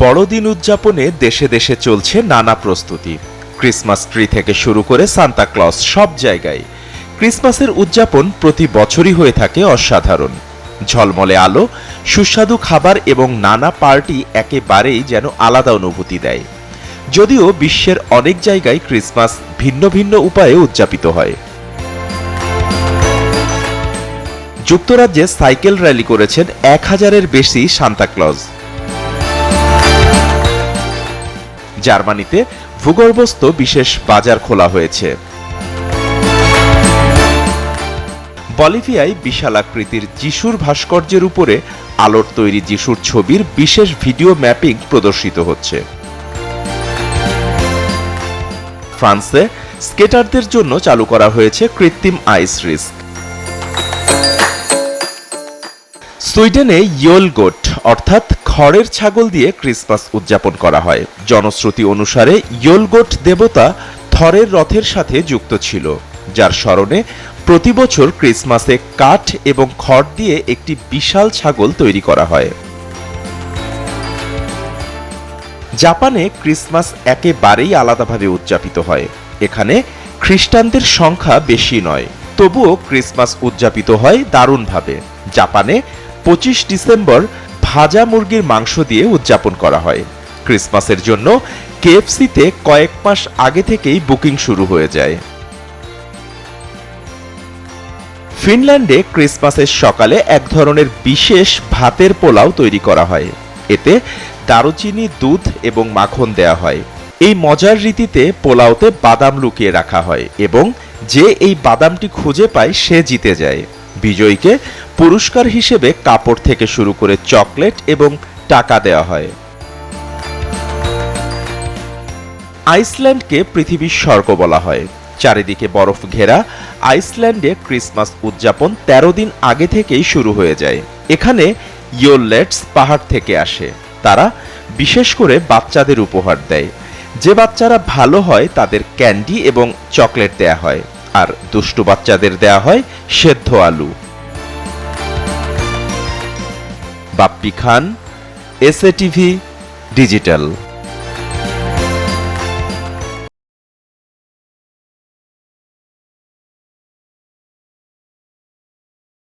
বড়দিন উদযাপনে দেশে দেশে চলছে নানা প্রস্তুতি। ক্রিসমাস ট্রি থেকে শুরু করে সান্তা ক্লজ সব জায়গায় ক্রিসমাসের উদযাপন প্রতি বছরই হয়ে থাকে অসাধারণ। ঝলমলে আলো, সুস্বাদু খাবার এবং নানা পার্টি একেবারেই যেন আলাদা অনুভূতি দেয়। যদিও বিশ্বের অনেক জায়গায় ক্রিসমাস ভিন্ন ভিন্ন উপায়ে উদযাপিত হয়। যুক্তরাজ্যে সাইকেল র্যালি করেছেন 1000-এর বেশি সান্তা ক্লজ। জার্মানিতে ভূগর্ভস্থ বিশেষ বাজার খোলা হয়েছে। বলিভিয়ায় বিশালাকৃতির যিশুর ভাস্কর্যের উপরে আলোর তৈরি যিশুর ছবির বিশেষ ভিডিও ম্যাপিং প্রদর্শিত হচ্ছে। ফ্রান্সে স্কেটারদের জন্য চালু করা হয়েছে কৃত্রিম আইস রিস্ক। সুইডেনে ইয়োল গোট অর্থাৎ খড়ের ছাগল দিয়ে ক্রিসমাস উদযাপন করা হয়। জনশ্রুতি অনুসারে ইয়োল গোট দেবতা থরের রথের সাথে যুক্ত ছিল, যার স্মরণে প্রতি বছর ক্রিসমাসে কাঠ এবং খড় দিয়ে একটি বিশাল ছাগল তৈরি করা হয়। জাপানে ক্রিসমাস একেবারেই আলাদাভাবে উদযাপিত হয়। এখানে খ্রিস্টানদের সংখ্যা বেশি নয়, তবুও ক্রিসমাস উদযাপিত হয় দারুণভাবে। জাপানে 25 ডিসেম্বর ভাজা মুরগির মাংস দিয়ে উদযাপন করা হয়। ক্রিসমাসের জন্য কেএফসিতে কয়েক মাস আগে থেকেই বুকিং শুরু হয়ে যায়। ফিনল্যান্ডে ক্রিসমাসের সকালে এক ধরনের বিশেষ ভাতের পোলাও তৈরি করা হয়। এতে দারুচিনি, দুধ এবং মাখন দেয়া হয়। এই মজার রীতিতে পোলাওতে বাদাম লুকিয়ে রাখা হয় এবং যে এই বাদামটি খুঁজে পায় সে জিতে যায়। বিজয়ীকে পুরস্কার হিসেবে কাপড় থেকে শুরু করে চকলেট এবং টাকা দেওয়া হয়। আইসল্যান্ডকে পৃথিবীর স্বর্গ বলা হয়। চারিদিকে বরফ ঘেরা আইসল্যান্ডে ক্রিসমাস উদযাপন 13 দিন আগে থেকেই শুরু হয়ে যায়। এখানে ইয়োলেটস পাহাড় থেকে আসে। তারা বিশেষ করে বাচ্চাদের উপহার দেয়। যে বাচ্চারা ভালো হয় তাদের ক্যান্ডি এবং চকলেট দেয়া হয়, আর দুষ্টু বাচ্চাদের দেয়া হয় সেদ্ধ আলু। বাপ্পি খান, এসএ টিভি ডিজিটাল।